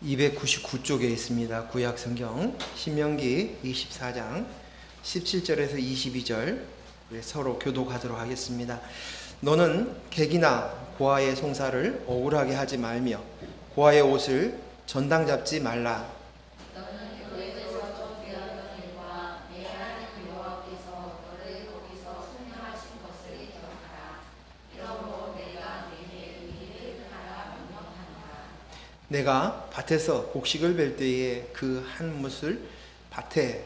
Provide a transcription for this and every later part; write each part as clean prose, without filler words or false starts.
299쪽에 있습니다. 구약 성경 신명기 24장 17절에서 22절 서로 교독하도록 하겠습니다. 너는 객이나 고아의 송사를 억울하게 하지 말며 고아의 옷을 전당 잡지 말라. 내가 밭에서 곡식을 벨 때에 그 한 뭇을 밭에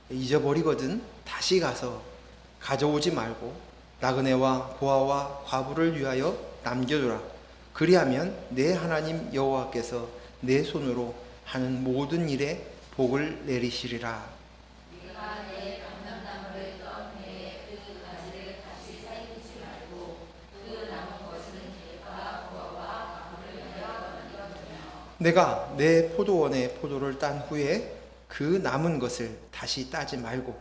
잊어버리거든 다시 가서 가져오지 말고 나그네와 고아와 과부를 위하여 남겨두라. 그리하면 내 하나님 여호와께서 내 손으로 하는 모든 일에 복을 내리시리라. 내가 내 포도원의 포도를 딴 후에 그 남은 것을 다시 따지 말고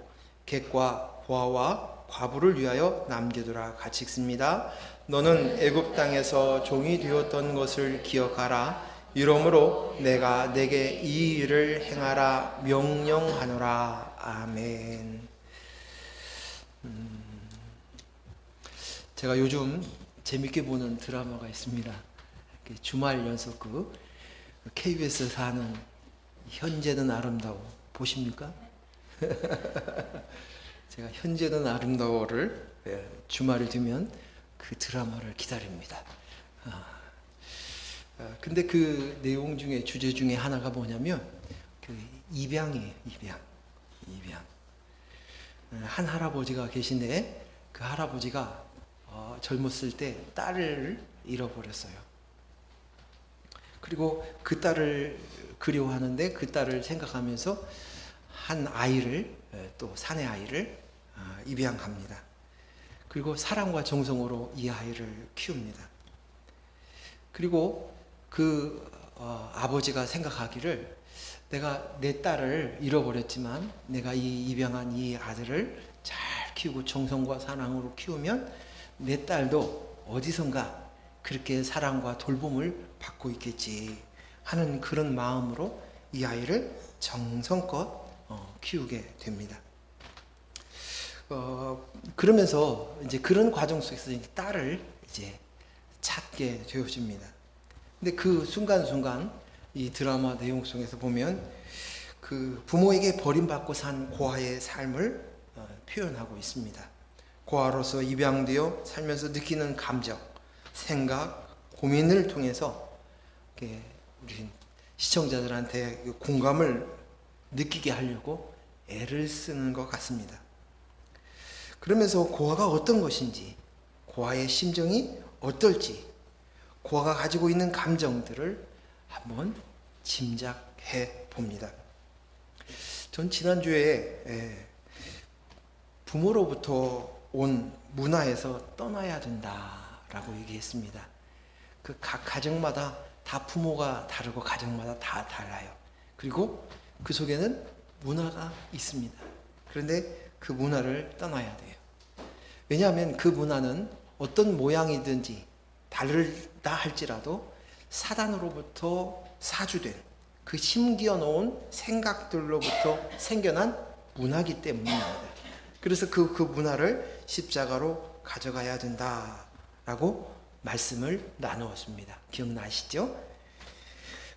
객과 고아와 과부를 위하여 남겨두라. 같이 읽습니다. 너는 애굽 땅에서 종이 되었던 것을 기억하라. 이러므로 내가 내게 이 일을 행하라 명령하노라. 아멘. 제가 요즘 재밌게 보는 드라마가 있습니다. 주말 연속극 KBS에서 하는 현재는 아름다워 보십니까? 제가 현재는 아름다워를 주말에 되면 그 드라마를 기다립니다. 근데 그 내용 중에 주제 중에 하나가 뭐냐면 그 입양이에요. 입양. 한 할아버지가 계신데 그 할아버지가 젊었을 때 딸을 잃어버렸어요. 그리고 그 딸을 그리워하는데 그 딸을 생각하면서 한 아이를 또 사내 아이를 입양합니다. 그리고 사랑과 정성으로 이 아이를 키웁니다. 그리고 그 아버지가 생각하기를 내가 내 딸을 잃어버렸지만 내가 이 입양한 이 아들을 잘 키우고 정성과 사랑으로 키우면 내 딸도 어디선가 그렇게 사랑과 돌봄을 받고 있겠지 하는 그런 마음으로 이 아이를 정성껏 키우게 됩니다. 그러면서 이제 그런 과정 속에서 이제 딸을 이제 찾게 되어집니다. 근데 그 순간순간 이 드라마 내용 속에서 보면 그 부모에게 버림받고 산 고아의 삶을 표현하고 있습니다. 고아로서 입양되어 살면서 느끼는 감정, 생각, 고민을 통해서 우리 시청자들한테 공감을 느끼게 하려고 애를 쓰는 것 같습니다. 그러면서 고아가 어떤 것인지, 고아의 심정이 어떨지, 고아가 가지고 있는 감정들을 한번 짐작해 봅니다. 전 지난주에 부모로부터 온 문화에서 떠나야 된다라고 얘기했습니다. 그 각 가정마다 다 부모가 다르고 가정마다 다 달라요. 그리고 그 속에는 문화가 있습니다. 그런데 그 문화를 떠나야 돼요. 왜냐하면 그 문화는 어떤 모양이든지 다르다 할지라도 사단으로부터 사주된 그 심기어 놓은 생각들로부터 생겨난 문화이기 때문입니다. 그래서 그 문화를 십자가로 가져가야 된다라고 말씀을 나누었습니다. 기억나시죠?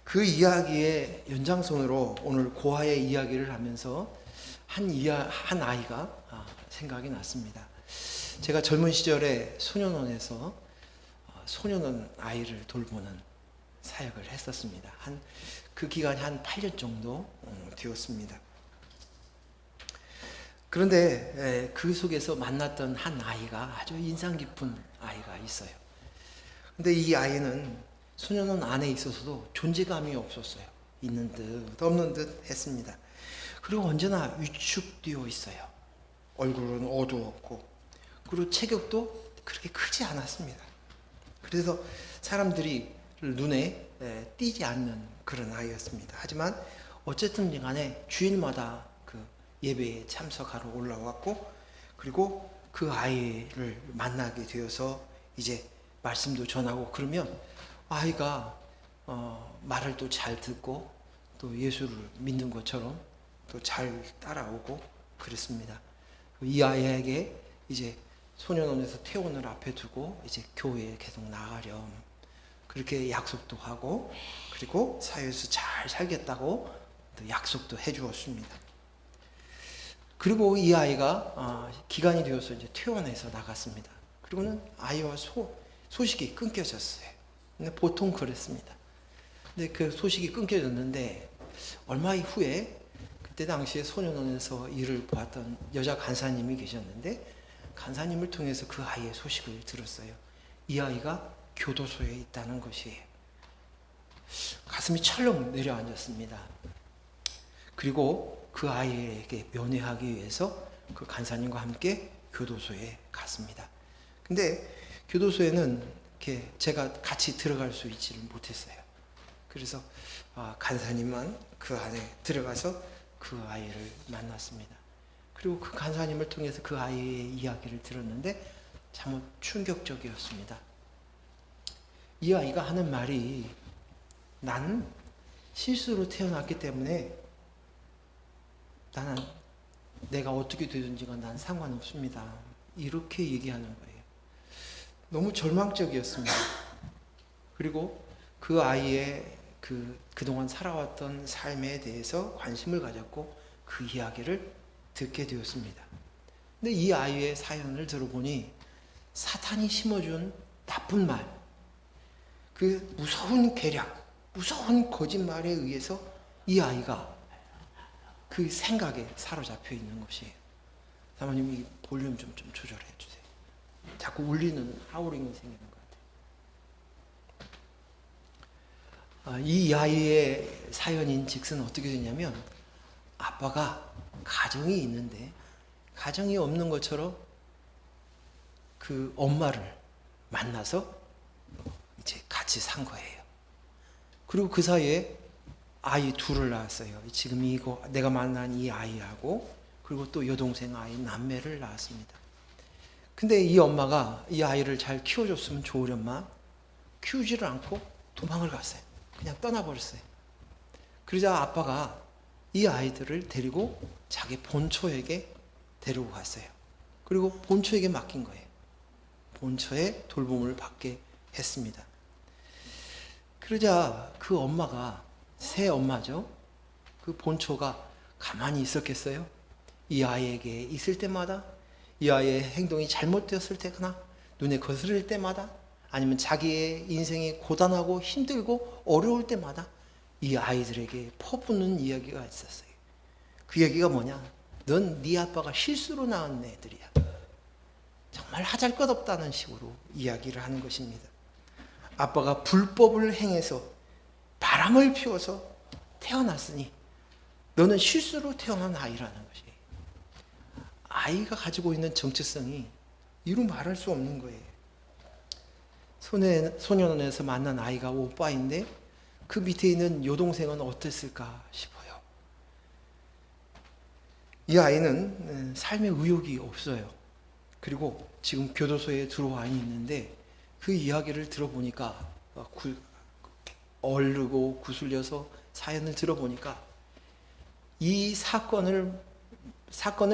그 이야기의 연장선으로 오늘 고아의 이야기를 하면서 한 아이가 생각이 났습니다. 제가 젊은 시절에 소년원에서 소년원 아이를 돌보는 사역을 했었습니다. 그 기간이 한 8년 정도 되었습니다. 그런데 그 속에서 만났던 한 아이가 아주 인상 깊은 아이가 있어요. 근데 이 아이는 소년원 안에 있어서도 존재감이 없었어요. 있는 듯 없는 듯 했습니다. 그리고 언제나 위축되어 있어요. 얼굴은 어두웠고 그리고 체격도 그렇게 크지 않았습니다. 그래서 사람들이 눈에 띄지 않는 그런 아이였습니다. 하지만 어쨌든 간에 주일마다 그 예배에 참석하러 올라왔고 그리고 그 아이를 만나게 되어서 이제 말씀도 전하고 그러면 아이가 말을 또 잘 듣고 또 예수를 믿는 것처럼 또 잘 따라오고 그랬습니다. 이 아이에게 이제 소년원에서 퇴원을 앞에 두고 이제 교회에 계속 나가렴 그렇게 약속도 하고 그리고 사회에서 잘 살겠다고 또 약속도 해주었습니다. 그리고 이 아이가 기간이 되어서 이제 퇴원해서 나갔습니다. 그리고는 아이와 소식이 끊겨졌어요. 근데 보통 그랬습니다. 근데 그 소식이 끊겨졌는데 얼마 후에 그때 당시에 소년원에서 일을 보았던 여자 간사님이 계셨는데 간사님을 통해서 그 아이의 소식을 들었어요. 이 아이가 교도소에 있다는 것이에요. 가슴이 철렁 내려앉았습니다. 그리고 그 아이에게 면회하기 위해서 그 간사님과 함께 교도소에 갔습니다. 근데 교도소에는 이렇게 제가 같이 들어갈 수 있지를 못했어요. 그래서 간사님만 그 안에 들어가서 그 아이를 만났습니다. 그리고 그 간사님을 통해서 그 아이의 이야기를 들었는데 참 충격적이었습니다. 이 아이가 하는 말이 나는 실수로 태어났기 때문에 나는 내가 어떻게 되든지가 난 상관없습니다. 이렇게 얘기하는 거예요. 너무 절망적이었습니다. 그리고 그 아이의 그동안 살아왔던 삶에 대해서 관심을 가졌고 그 이야기를 듣게 되었습니다. 근데 이 아이의 사연을 들어보니 사탄이 심어준 나쁜 말, 그 무서운 계략, 무서운 거짓말에 의해서 이 아이가 그 생각에 사로잡혀 있는 것이에요. 사모님 이 볼륨 좀 조절해 주세요. 자꾸 울리는 하우링이 생기는 것 같아요. 이 아이의 사연인 즉슨 어떻게 되냐면 아빠가 가정이 있는데 가정이 없는 것처럼 그 엄마를 만나서 이제 같이 산 거예요. 그리고 그 사이에 아이 둘을 낳았어요. 지금 이거 내가 만난 이 아이하고 그리고 또 여동생 아이 남매를 낳았습니다. 근데 이 엄마가 이 아이를 잘 키워줬으면 좋으련만 키우지를 않고 도망을 갔어요. 그냥 떠나버렸어요. 그러자 아빠가 이 아이들을 데리고 자기 본처에게 데리고 갔어요. 그리고 본처에게 맡긴 거예요. 본처의 돌봄을 받게 했습니다. 그러자 그 엄마가 새 엄마죠. 그 본처가 가만히 있었겠어요? 이 아이에게 있을 때마다 이 아이의 행동이 잘못되었을 때나 눈에 거스를 때마다 아니면 자기의 인생이 고단하고 힘들고 어려울 때마다 이 아이들에게 퍼붓는 이야기가 있었어요. 그 얘기가 뭐냐? 넌 네 아빠가 실수로 낳은 애들이야. 정말 하잘것없다는 식으로 이야기를 하는 것입니다. 아빠가 불법을 행해서 바람을 피워서 태어났으니 너는 실수로 태어난 아이라는 것이에요. 아이가 가지고 있는 정체성이 이루 말할 수 없는 거예요. 소년원에서 만난 아이가 오빠인데 그 밑에 있는 여동생은 어땠을까 싶어요. 이 아이는 삶의 의욕이 없어요. 그리고 지금 교도소에 들어와 있는데 그 이야기를 들어보니까 얼르고 구슬려서 사연을 들어보니까 이 사건을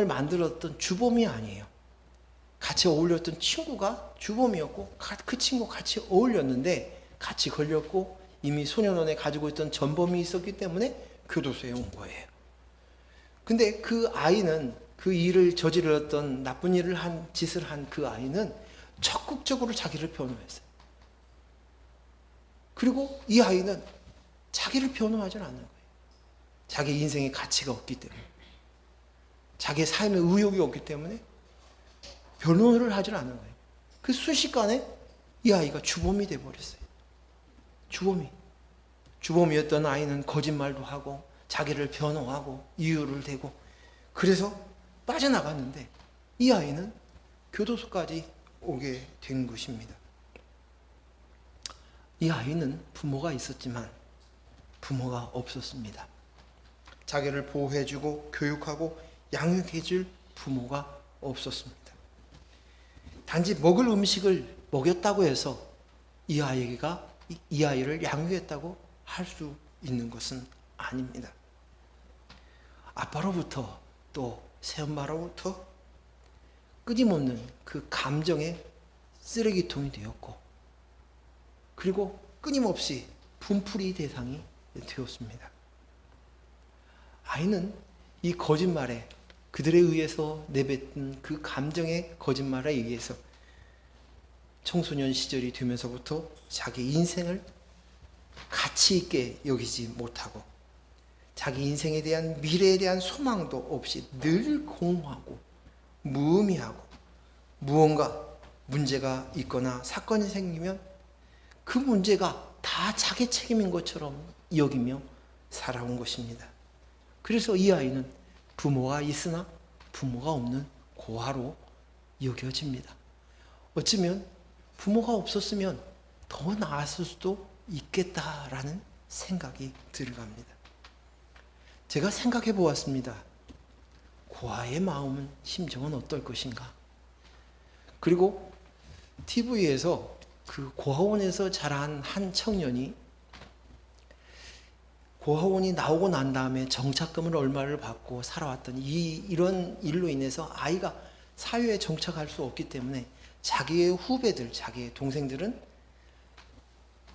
만들었던 주범이 아니에요. 같이 어울렸던 친구가 주범이었고 그 친구 같이 어울렸는데 같이 걸렸고 이미 소년원에 가지고 있던 전범이 있었기 때문에 교도소에 온 거예요. 근데 그 아이는 그 일을 저질렀던 나쁜 일을 한 짓을 한 그 아이는 적극적으로 자기를 변호했어요. 그리고 이 아이는 자기를 변호하지 않는 거예요. 자기 인생의 가치가 없기 때문에 자기의 삶의 의욕이 없기 때문에 변호를 하지 않는 거예요. 그 순식간에 이 아이가 주범이 돼버렸어요. 주범이었던 아이는 거짓말도 하고 자기를 변호하고 이유를 대고 그래서 빠져나갔는데 이 아이는 교도소까지 오게 된 것입니다. 이 아이는 부모가 있었지만 부모가 없었습니다. 자기를 보호해주고 교육하고 양육해줄 부모가 없었습니다. 단지 먹을 음식을 먹였다고 해서 이 아이를 양육했다고 할 수 있는 것은 아닙니다. 아빠로부터 또 새엄마로부터 끊임없는 그 감정의 쓰레기통이 되었고, 그리고 끊임없이 분풀이 대상이 되었습니다. 아이는 이 거짓말에, 그들에 의해서 내뱉은 그 감정의 거짓말에 의해서 청소년 시절이 되면서부터 자기 인생을 가치 있게 여기지 못하고, 자기 인생에 대한 미래에 대한 소망도 없이 늘 공허하고 무의미하고, 무언가 문제가 있거나 사건이 생기면 그 문제가 다 자기 책임인 것처럼 여기며 살아온 것입니다. 그래서 이 아이는 부모가 있으나 부모가 없는 고아로 여겨집니다. 어쩌면 부모가 없었으면 더 나았을 수도 있겠다라는 생각이 들어갑니다. 제가 생각해 보았습니다. 고아의 마음은, 심정은 어떨 것인가? 그리고 TV에서 그 고아원에서 자란 한 청년이 고아원이 나오고 난 다음에 정착금을 얼마를 받고 살아왔던 이런 일로 인해서 아이가 사회에 정착할 수 없기 때문에 자기의 후배들, 자기의 동생들은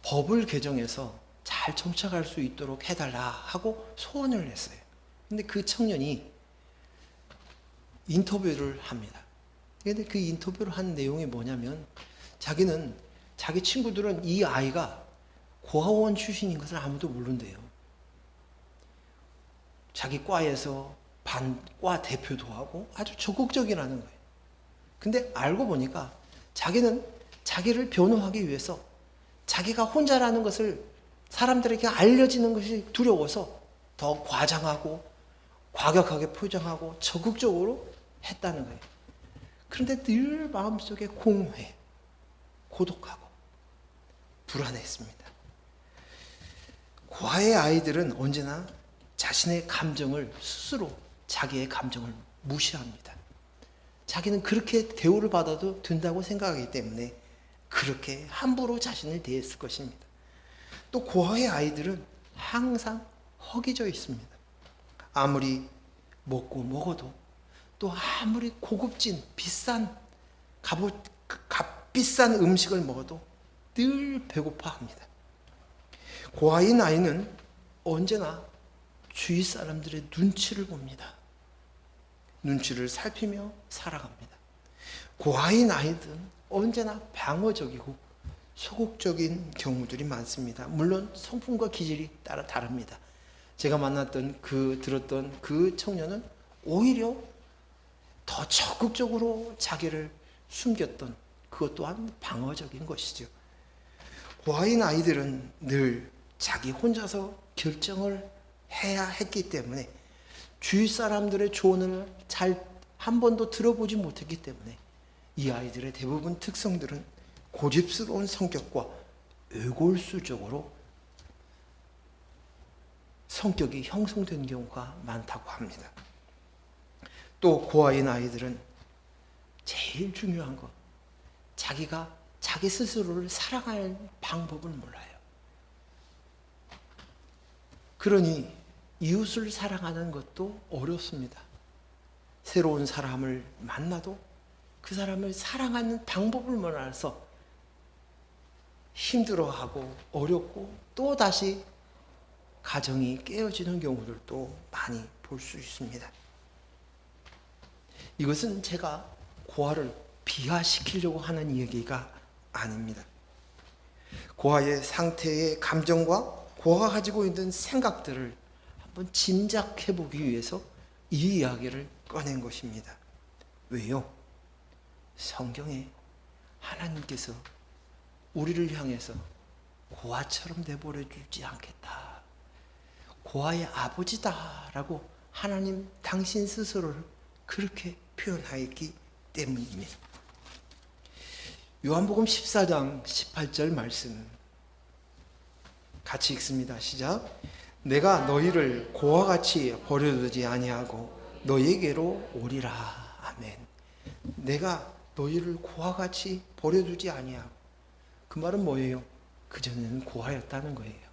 법을 개정해서 잘 정착할 수 있도록 해달라 하고 소원을 했어요. 근데 그 청년이 인터뷰를 합니다. 근데 그 인터뷰를 한 내용이 뭐냐면, 자기 친구들은 이 아이가 고아원 출신인 것을 아무도 모른대요. 자기 과에서 과 대표도 하고 아주 적극적이라는 거예요. 근데 알고 보니까 자기는 자기를 변호하기 위해서 자기가 혼자라는 것을 사람들에게 알려지는 것이 두려워서 더 과장하고 과격하게 표정하고 적극적으로 했다는 거예요. 그런데 늘 마음속에 공허해, 고독하고 불안했습니다. 고아의 아이들은 언제나 자신의 감정을 스스로, 자기의 감정을 무시합니다. 자기는 그렇게 대우를 받아도 된다고 생각하기 때문에 그렇게 함부로 자신을 대했을 것입니다. 또 고아의 아이들은 항상 허기져 있습니다. 아무리 먹고 먹어도, 또 아무리 고급진 비싼 값비싼 음식을 먹어도 늘 배고파합니다. 고아인 아이는 언제나 주위 사람들의 눈치를 봅니다. 눈치를 살피며 살아갑니다. 고아인 아이들은 언제나 방어적이고 소극적인 경우들이 많습니다. 물론 성품과 기질이 따라 다릅니다. 제가 들었던 그 청년은 오히려 더 적극적으로 자기를 숨겼던, 그것 또한 방어적인 것이죠. 고아인 아이들은 늘 자기 혼자서 결정을 해야 했기 때문에, 주위 사람들의 조언을 한 번도 들어보지 못했기 때문에 이 아이들의 대부분 특성들은 고집스러운 성격과 외골수적으로 성격이 형성된 경우가 많다고 합니다. 또 고아인 아이들은 제일 중요한 것, 자기가 자기 스스로를 사랑할 방법을 몰라요. 그러니 이웃을 사랑하는 것도 어렵습니다. 새로운 사람을 만나도 그 사람을 사랑하는 방법을 몰라서 힘들어하고 어렵고, 또 다시 가정이 깨어지는 경우들도 많이 볼 수 있습니다. 이것은 제가 고아를 비하시키려고 하는 얘기가 아닙니다. 고아의 상태의 감정과 고아가 가지고 있는 생각들을 한번 짐작해 보기 위해서 이 이야기를 꺼낸 것입니다. 왜요? 성경에 하나님께서 우리를 향해서 고아처럼 내버려 두지 않겠다, 고아의 아버지다라고 하나님 당신 스스로를 그렇게 표현하였기 때문입니다. 요한복음 14장 18절 말씀 같이 읽습니다. 시작. 내가 너희를 고아같이 버려두지 아니하고 너희에게로 오리라. 아멘. 내가 너희를 고아같이 버려두지 아니하고, 그 말은 뭐예요? 그전에는 고아였다는 거예요.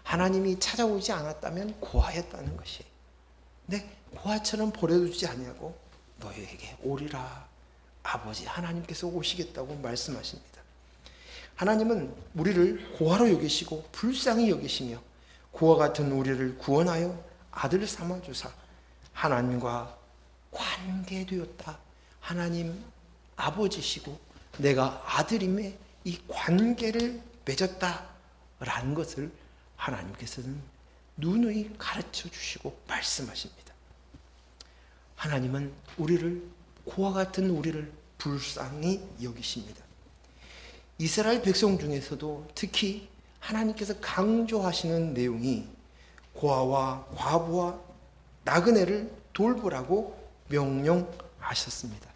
하나님이 찾아오지 않았다면 고아였다는 것이. 네, 고아처럼 버려두지 아니하고 너희에게 오리라. 아버지 하나님께서 오시겠다고 말씀하십니다. 하나님은 우리를 고아로 여기시고 불쌍히 여기시며 고아 같은 우리를 구원하여 아들 삼아주사 하나님과 관계되었다. 하나님 아버지시고 내가 아들임에 이 관계를 맺었다라는 것을 하나님께서는 누누이 가르쳐 주시고 말씀하십니다. 하나님은 우리를 고아 같은 우리를 불쌍히 여기십니다. 이스라엘 백성 중에서도 특히 하나님께서 강조하시는 내용이 고아와 과부와 나그네를 돌보라고 명령하셨습니다.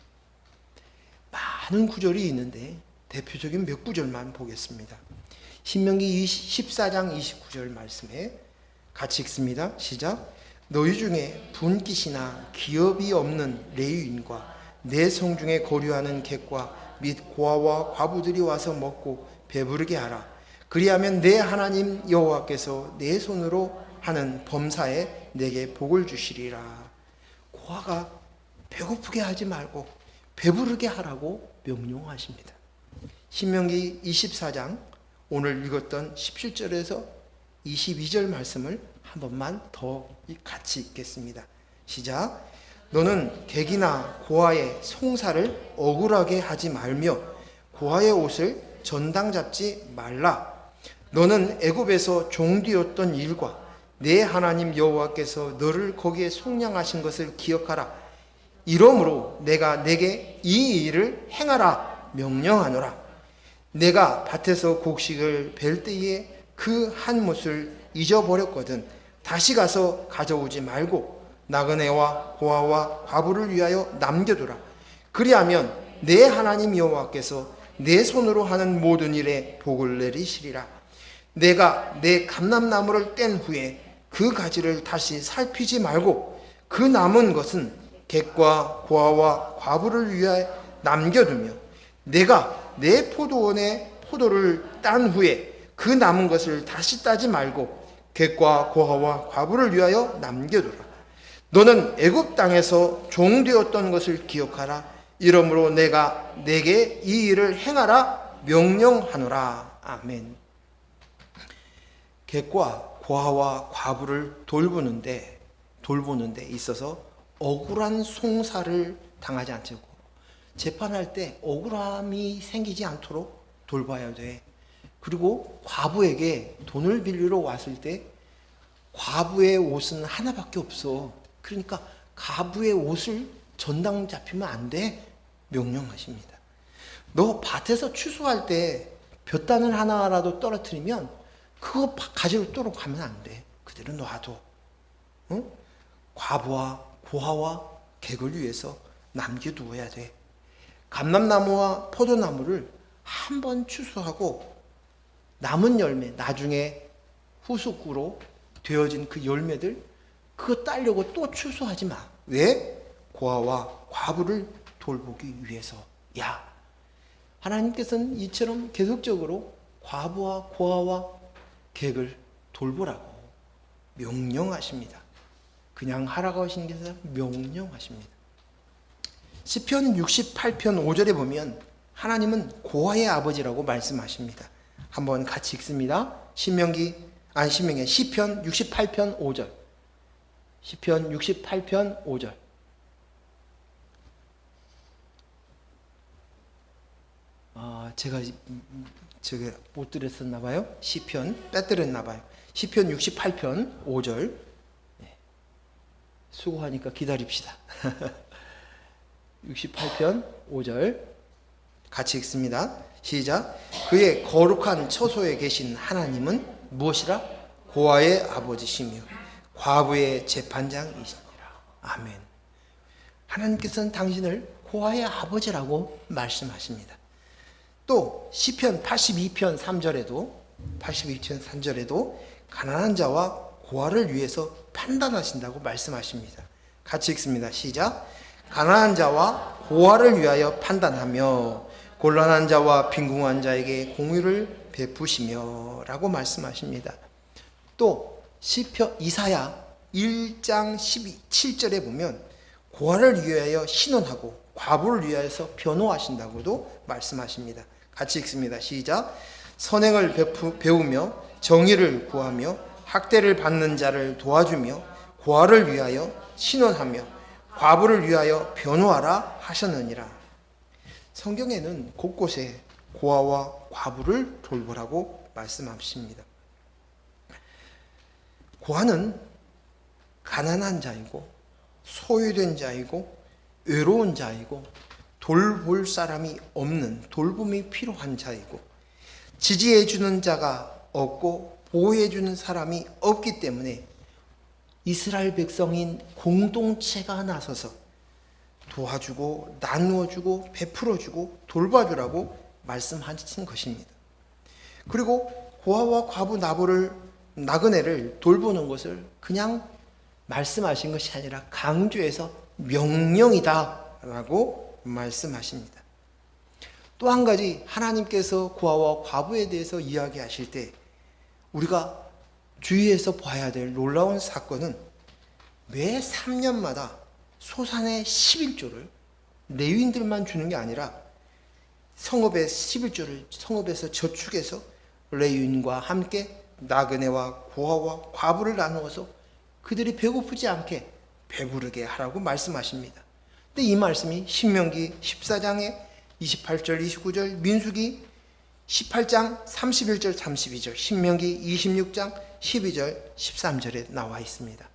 많은 구절이 있는데 대표적인 몇 구절만 보겠습니다. 신명기 14장 29절 말씀에 같이 읽습니다. 시작. 너희 중에 분깃이나 기업이 없는 레위인과 내 성중에 거류하는 객과 및 고아와 과부들이 와서 먹고 배부르게 하라. 그리하면 내 하나님 여호와께서 내 손으로 하는 범사에 내게 복을 주시리라. 고아가 배고프게 하지 말고 배부르게 하라고 명령하십니다. 신명기 24장 오늘 읽었던 17절에서 22절 말씀을 한 번만 더 같이 읽겠습니다. 시작. 너는 객이나 고아의 송사를 억울하게 하지 말며 고아의 옷을 전당 잡지 말라. 너는 애굽에서 종되었던 일과 내 하나님 여호와께서 너를 거기에 속량하신 것을 기억하라. 이러므로 내가 내게 이 일을 행하라 명령하노라. 내가 밭에서 곡식을 벨 때에 그 한 못을 잊어버렸거든 다시 가서 가져오지 말고 나그네와 고아와 과부를 위하여 남겨두라. 그리하면 내 하나님 여호와께서 내 손으로 하는 모든 일에 복을 내리시리라. 내가 내 감람나무를 뗀 후에 그 가지를 다시 살피지 말고 그 남은 것은 객과 고아와 과부를 위하여 남겨두며 내가 내 포도원에 포도를 딴 후에 그 남은 것을 다시 따지 말고 객과 고아와 과부를 위하여 남겨두라. 너는 애굽 땅에서 종되었던 것을 기억하라. 이러므로 내가 내게 이 일을 행하라 명령하노라. 아멘. 객과 고아와 과부를 돌보는 데 있어서 억울한 송사를 당하지 않고 재판할 때 억울함이 생기지 않도록 돌봐야 돼. 그리고 과부에게 돈을 빌리러 왔을 때 과부의 옷은 하나밖에 없어. 그러니까 과부의 옷을 전당 잡히면 안 돼. 명령하십니다. 너 밭에서 추수할 때 볕단을 하나라도 떨어뜨리면 그거 가지러 또로 가면 안 돼. 그대로 놔둬. 응? 과부와 고아와 객을 위해서 남겨두어야 돼. 감람나무와 포도나무를 한 번 추수하고 남은 열매, 나중에 후속으로 되어진 그 열매들 그거 따려고 또 추수하지 마. 왜? 고아와 과부를 돌보기 위해서. 야, 하나님께서는 이처럼 계속적으로 과부와 고아와 객을 돌보라고 명령하십니다. 그냥 하라고 하시는 게 아니라 명령하십니다. 시편 68편 5절에 보면 하나님은 고아의 아버지라고 말씀하십니다. 한번 같이 읽습니다. 시편 68편 5절. 시편 68편 5절. 제가 못 드렸었나 봐요. 시편 빼뜨렸나 봐요. 시편 68편 5절. 수고하니까 기다립시다. 68편 5절 같이 읽습니다. 시작. 그의 거룩한 처소에 계신 하나님은 무엇이라? 고아의 아버지시며 과부의 재판장이시니라. 아멘. 하나님께서는 당신을 고아의 아버지라고 말씀하십니다. 또 시편 82편 3절에도 가난한 자와 고아를 위해서 판단하신다고 말씀하십니다. 같이 읽습니다. 시작. 가난한 자와 고아를 위하여 판단하며 곤란한 자와 빈궁한 자에게 공의를 베푸시며 라고 말씀하십니다. 또 시편 이사야 1장 7절에 보면 고아를 위하여 신원하고 과부를 위하여서 변호하신다고도 말씀하십니다. 같이 읽습니다. 시작. 선행을 배우며 정의를 구하며 학대를 받는 자를 도와주며 고아를 위하여 신원하며 과부를 위하여 변호하라 하셨느니라. 성경에는 곳곳에 고아와 과부를 돌보라고 말씀하십니다. 고아는 가난한 자이고 소외된 자이고 외로운 자이고 돌볼 사람이 없는 돌봄이 필요한 자이고 지지해 주는 자가 없고 보호해 주는 사람이 없기 때문에 이스라엘 백성인 공동체가 나서서 도와주고 나누어주고 베풀어주고 돌봐주라고 말씀하신 것입니다. 그리고 고아와 과부 나그네를 돌보는 것을 그냥 말씀하신 것이 아니라 강조해서 명령이다라고 말씀하십니다. 또 한 가지 하나님께서 고아와 과부에 대해서 이야기하실 때 우리가 주의해서 봐야 될 놀라운 사건은 매 3년마다 소산의 11조를 레위인들만 주는 게 아니라 성읍의 11조를 성읍에서 저축해서 레위인과 함께 나그네와 고아와 과부를 나누어서 그들이 배고프지 않게 배부르게 하라고 말씀하십니다. 근데 이 말씀이 신명기 14장에 28절 29절, 민수기 18장 31절 32절, 신명기 26장 12절 13절에 나와 있습니다.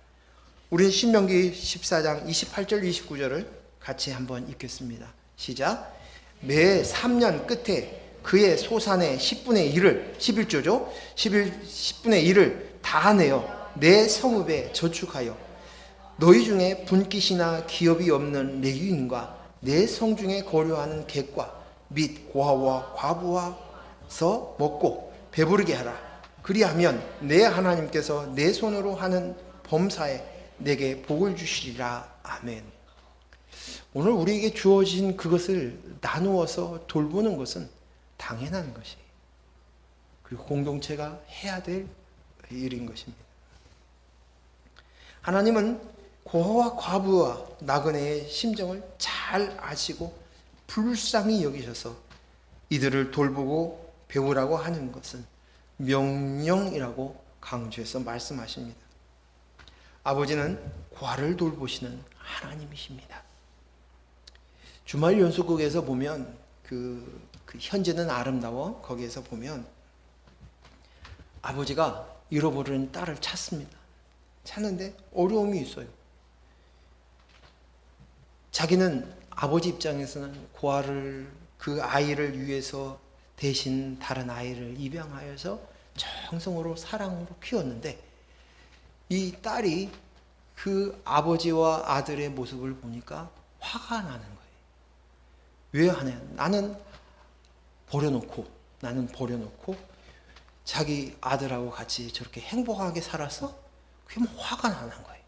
우리는 신명기 14장 28절 29절을 같이 한번 읽겠습니다. 시작. 매 3년 끝에 그의 소산의 10분의 1을 11조죠. 10분의 1을 다 내어 내 성읍에 저축하여 너희 중에 분깃이나 기업이 없는 레위인과 내 성중에 거류하는 객과 및 고아와 과부와서 먹고 배부르게 하라. 그리하면 내 하나님께서 내 손으로 하는 범사에 내게 복을 주시리라. 아멘. 오늘 우리에게 주어진 그것을 나누어서 돌보는 것은 당연한 것이에요. 그리고 공동체가 해야 될 일인 것입니다. 하나님은 고아와 과부와 나그네의 심정을 잘 아시고 불쌍히 여기셔서 이들을 돌보고 배우라고 하는 것은 명령이라고 강조해서 말씀하십니다. 아버지는 고아를 돌보시는 하나님이십니다. 주말 연속극에서 보면 그 현재는 아름다워 거기에서 보면 아버지가 잃어버린 딸을 찾습니다. 찾는데 어려움이 있어요. 자기는 아버지 입장에서는 고아를 그 아이를 위해서 대신 다른 아이를 입양하여서 정성으로 사랑으로 키웠는데 이 딸이 그 아버지와 아들의 모습을 보니까 화가 나는 거예요. 왜 하냐? 나는 버려놓고 자기 아들하고 같이 저렇게 행복하게 살았어? 그게 뭐 화가 나는 거예요.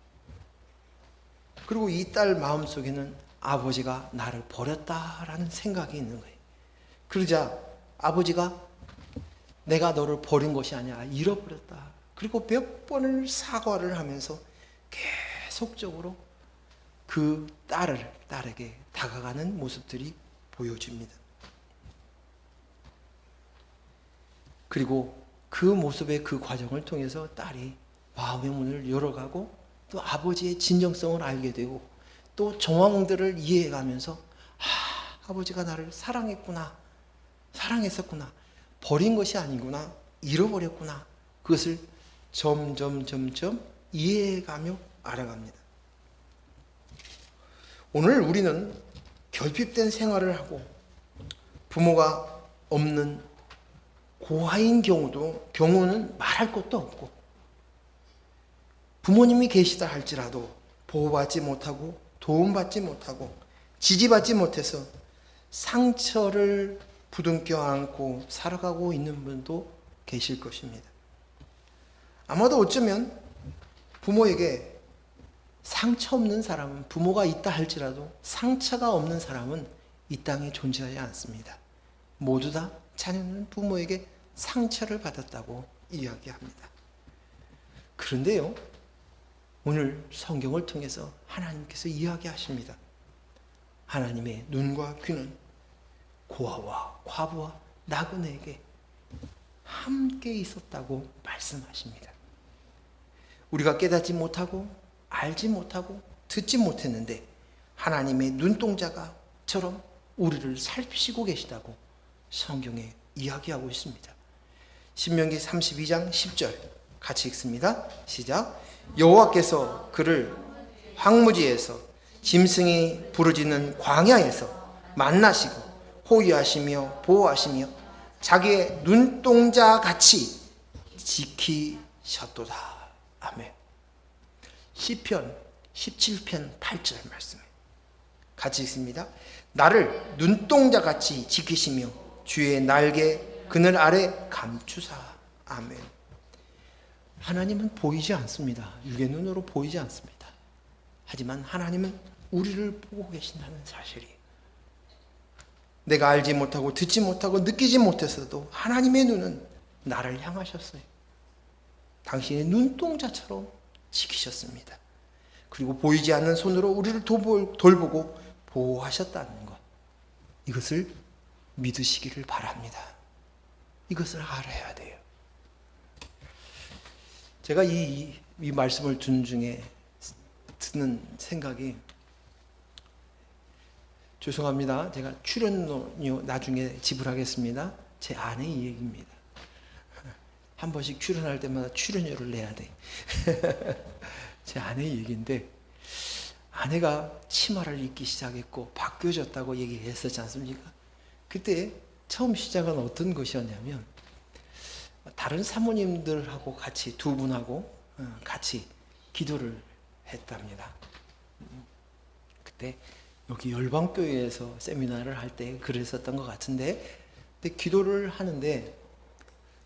그리고 이 딸 마음속에는 아버지가 나를 버렸다라는 생각이 있는 거예요. 그러자 아버지가 내가 너를 버린 것이 아니라 잃어버렸다. 그리고 몇 번을 사과를 하면서 계속적으로 그 딸에게 다가가는 모습들이 보여집니다. 그리고 그 모습의 그 과정을 통해서 딸이 마음의 문을 열어가고 또 아버지의 진정성을 알게 되고 또 정황들을 이해해가면서 아버지가 나를 사랑했구나, 사랑했었구나, 버린 것이 아니구나, 잃어버렸구나, 그것을 점점 이해해가며 알아갑니다. 오늘 우리는 결핍된 생활을 하고 부모가 없는 고아인 경우는 말할 것도 없고 부모님이 계시다 할지라도 보호받지 못하고 도움받지 못하고 지지받지 못해서 상처를 부둥켜 안고 살아가고 있는 분도 계실 것입니다. 아마도 어쩌면 부모에게 상처 없는 사람은, 부모가 있다 할지라도 상처가 없는 사람은 이 땅에 존재하지 않습니다. 모두 다 자녀는 부모에게 상처를 받았다고 이야기합니다. 그런데요, 오늘 성경을 통해서 하나님께서 이야기하십니다. 하나님의 눈과 귀는 고아와 과부와 나그네에게 함께 있었다고 말씀하십니다. 우리가 깨닫지 못하고 알지 못하고 듣지 못했는데 하나님의 눈동자가처럼 우리를 살피시고 계시다고 성경에 이야기하고 있습니다. 신명기 32장 10절 같이 읽습니다. 시작. 여호와께서 그를 황무지에서 짐승이 부르짖는 광야에서 만나시고 호위하시며 보호하시며 자기의 눈동자 같이 지키셨도다. 아멘. 시편 17편 8절 말씀 같이 읽습니다. 나를 눈동자 같이 지키시며 주의 날개 그늘 아래 감추사. 아멘. 하나님은 보이지 않습니다. 육의 눈으로 보이지 않습니다. 하지만 하나님은 우리를 보고 계신다는 사실이, 내가 알지 못하고 듣지 못하고 느끼지 못했어도 하나님의 눈은 나를 향하셨어요. 당신의 눈동자처럼 지키셨습니다. 그리고 보이지 않는 손으로 우리를 돌보고 보호하셨다는 것, 이것을 믿으시기를 바랍니다. 이것을 알아야 돼요. 제가 이 말씀을 듣는 중에 드는 생각이, 죄송합니다. 제가 출연료 나중에 지불하겠습니다. 제 아내 이 얘기입니다. 한 번씩 출연할 때마다 출연료를 내야 돼. 제 아내 얘기인데, 아내가 치마를 입기 시작했고 바뀌어졌다고 얘기했었지 않습니까? 그때 처음 시작은 어떤 것이었냐면, 다른 사모님들하고 같이, 두 분하고 같이 기도를 했답니다. 그때 여기 열방교회에서 세미나를 할 때 그랬었던 것 같은데, 근데 기도를 하는데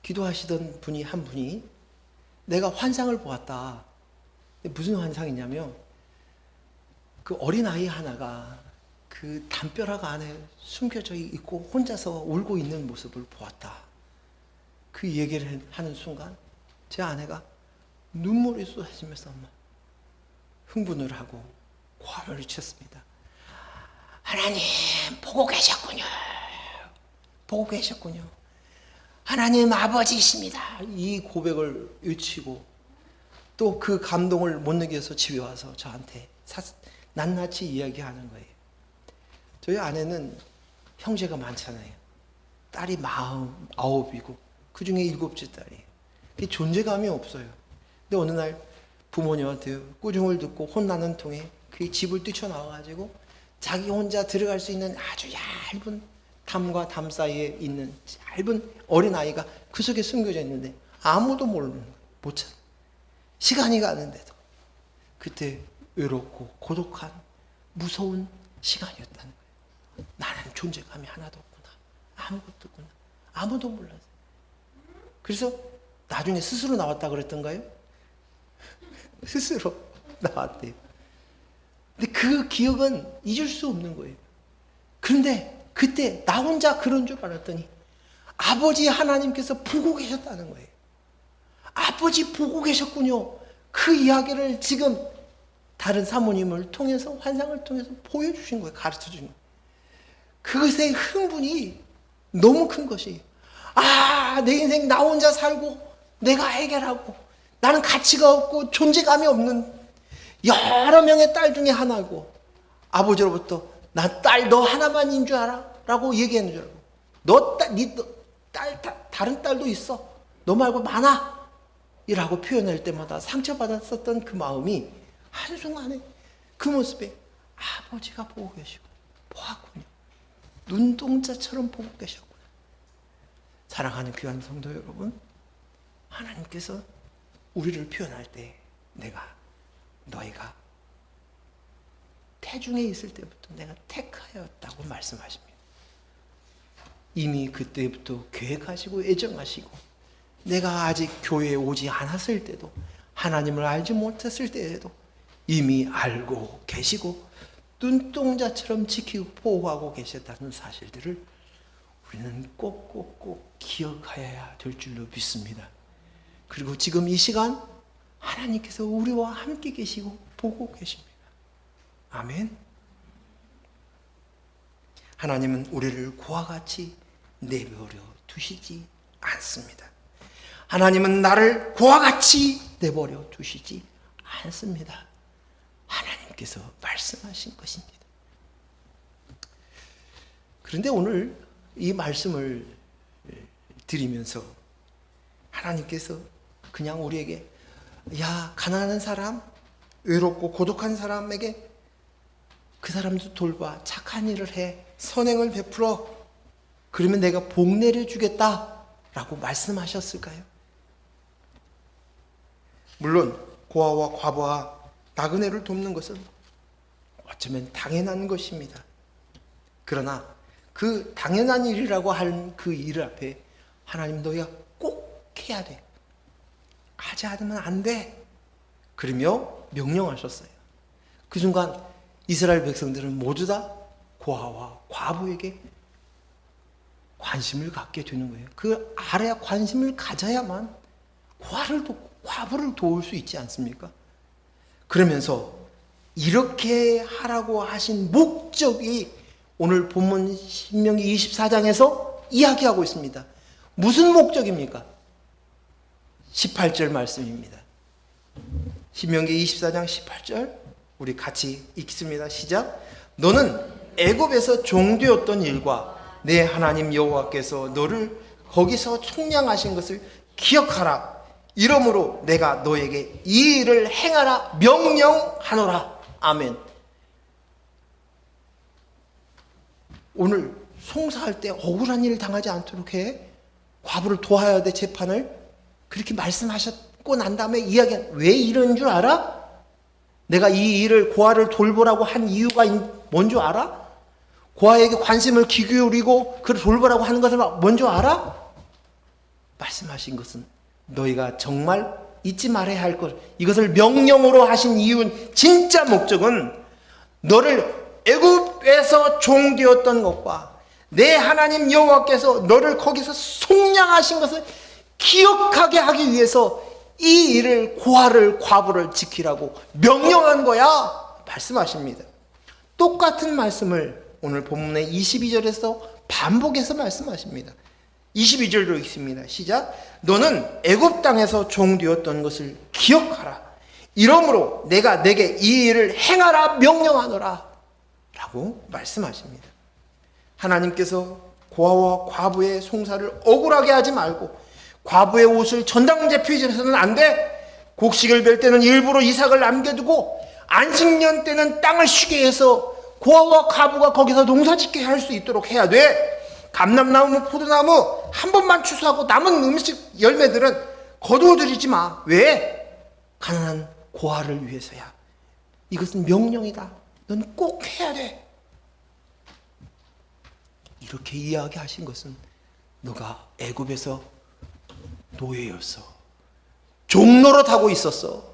기도하시던 분이 한 분이 내가 환상을 보았다. 무슨 환상이냐면, 그 어린아이 하나가 그 담벼락 안에 숨겨져 있고 혼자서 울고 있는 모습을 보았다. 그 얘기를 하는 순간 제 아내가 눈물이 쏟아지면서 흥분을 하고 고함을 쳤습니다. 하나님 보고 계셨군요. 보고 계셨군요. 하나님 아버지이십니다. 이 고백을 외치고 또 그 감동을 못 느껴서 집에 와서 저한테 낱낱이 이야기하는 거예요. 저희 아내는 형제가 많잖아요. 딸이 49이고 그 중에 7째 딸이에요. 존재감이 없어요. 근데 어느 날 부모님한테 꾸중을 듣고 혼나는 통에 그 집을 뛰쳐나와가지고 자기 혼자 들어갈 수 있는 아주 얇은 담과 담 사이에 있는 얇은 어린아이가 그 속에 숨겨져 있는데 아무도 모르는 거예요. 못 찾아. 시간이 가는데도. 그때 외롭고 고독한 무서운 시간이었다는 거예요. 나는 존재감이 하나도 없구나. 아무것도 없구나. 아무도 몰랐어요. 그래서 나중에 스스로 나왔다 그랬던가요? 스스로 나왔대요. 근데 그 기억은 잊을 수 없는 거예요. 그런데 그때 나 혼자 그런 줄 알았더니 아버지 하나님께서 보고 계셨다는 거예요. 아버지 보고 계셨군요. 그 이야기를 지금 다른 사모님을 통해서, 환상을 통해서 보여주신 거예요. 가르쳐 주신 거예요. 그것의 흥분이 너무 큰 것이, 내 인생 나 혼자 살고 내가 해결하고 나는 가치가 없고 존재감이 없는 여러 명의 딸 중에 하나고, 아버지로부터 나 딸 너 하나만인 줄 알아? 라고 얘기하는 줄 알고, 다른 딸도 있어. 너 말고 많아. 이라고 표현할 때마다 상처받았었던 그 마음이 한순간에 그 모습에 아버지가 보고 계시고 보았군요. 눈동자처럼 보고 계셨구나. 사랑하는 귀한 성도 여러분, 하나님께서 우리를 표현할 때 너희가 태중에 있을 때부터 내가 택하였다고 말씀하십니다. 이미 그때부터 계획하시고 애정하시고, 내가 아직 교회에 오지 않았을 때도, 하나님을 알지 못했을 때에도 이미 알고 계시고 눈동자처럼 지키고 보호하고 계셨다는 사실들을 우리는 꼭꼭꼭 기억하여야 될 줄로 믿습니다. 그리고 지금 이 시간 하나님께서 우리와 함께 계시고 보고 계십니다. 아멘. 하나님은 우리를 고와 같이 내버려 두시지 않습니다. 하나님은 나를 고와 같이 내버려 두시지 않습니다. 하나님께서 말씀하신 것입니다. 그런데 오늘 이 말씀을 드리면서 하나님께서 그냥 우리에게 야, 가난한 사람, 외롭고 고독한 사람에게 그 사람도 돌봐, 착한 일을 해, 선행을 베풀어, 그러면 내가 복 내려주겠다 라고 말씀하셨을까요? 물론 고아와 과부와 나그네를 돕는 것은 어쩌면 당연한 것입니다. 그러나 그 당연한 일이라고 한 그 일 앞에 하나님 너희가 꼭 해야 돼, 하지 않으면 안 돼, 그러며 명령하셨어요. 그 순간 이스라엘 백성들은 모두 다 고아와 과부에게 관심을 갖게 되는 거예요. 그 아래 관심을 가져야만 고아를 돕고 과부를 도울 수 있지 않습니까? 그러면서 이렇게 하라고 하신 목적이 오늘 본문 신명기 24장에서 이야기하고 있습니다. 무슨 목적입니까? 18절 말씀입니다. 신명기 24장 18절 우리 같이 읽습니다. 시작. 너는 애굽에서 종되었던 일과 내 하나님 여호와께서 너를 거기서 총량하신 것을 기억하라. 이러므로 내가 너에게 이 일을 행하라 명령하노라. 아멘. 오늘 송사할 때 억울한 일을 당하지 않도록 해, 과부를 도와야 돼, 재판을 그렇게 말씀하셨고 난 다음에 이야기한, 왜 이런 줄 알아? 내가 이 일을 고아를 돌보라고 한 이유가 뭔 줄 알아? 고아에게 관심을 기울이고 그를 돌보라고 하는 것을 뭔 줄 알아? 말씀하신 것은 너희가 정말 잊지 말아야 할 것, 이것을 명령으로 하신 이유는, 진짜 목적은 너를 애굽에서 종되었던 것과 내 하나님 여호와께서 너를 거기서 속량하신 것을 기억하게 하기 위해서 이 일을, 고아를, 과부를 지키라고 명령한 거야 말씀하십니다. 똑같은 말씀을 오늘 본문의 22절에서 반복해서 말씀하십니다. 22절도 있습니다. 시작. 너는 애굽 땅에서 종되었던 것을 기억하라. 이러므로 내가 내게 이 일을 행하라 명령하노라 라고 말씀하십니다. 하나님께서 고아와 과부의 송사를 억울하게 하지 말고, 과부의 옷을 전당제 표지해서는 안 돼, 곡식을 벨 때는 일부러 이삭을 남겨두고 안식년 때는 땅을 쉬게 해서 고아와 과부가 거기서 농사짓게 할 수 있도록 해야 돼. 감람나무, 포도나무 한 번만 추수하고 남은 음식 열매들은 거두어들이지 마. 왜? 가난한 고아를 위해서야. 이것은 명령이다. 넌 꼭 해야 돼. 이렇게 이야기하신 것은 너가 애굽에서 노예였어, 종노릇하고 있었어,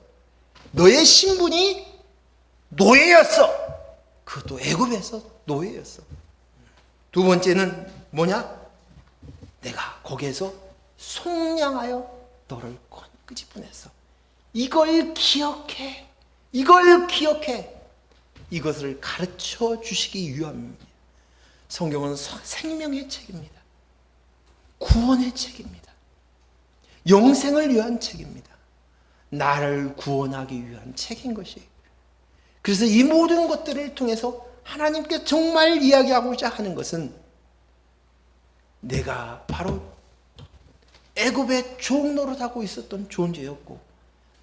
너의 신분이 노예였어, 그것도 애굽에서 노예였어. 두 번째는 뭐냐? 내가 거기에서 속량하여 너를 끄집어냈어. 이걸 기억해. 이걸 기억해. 이것을 가르쳐 주시기 위함입니다. 성경은 생명의 책입니다. 구원의 책입니다. 영생을 위한 책입니다. 나를 구원하기 위한 책인 것이에요. 그래서 이 모든 것들을 통해서 하나님께 정말 이야기하고자 하는 것은, 내가 바로 애굽의 종노릇하고 있었던 존재였고,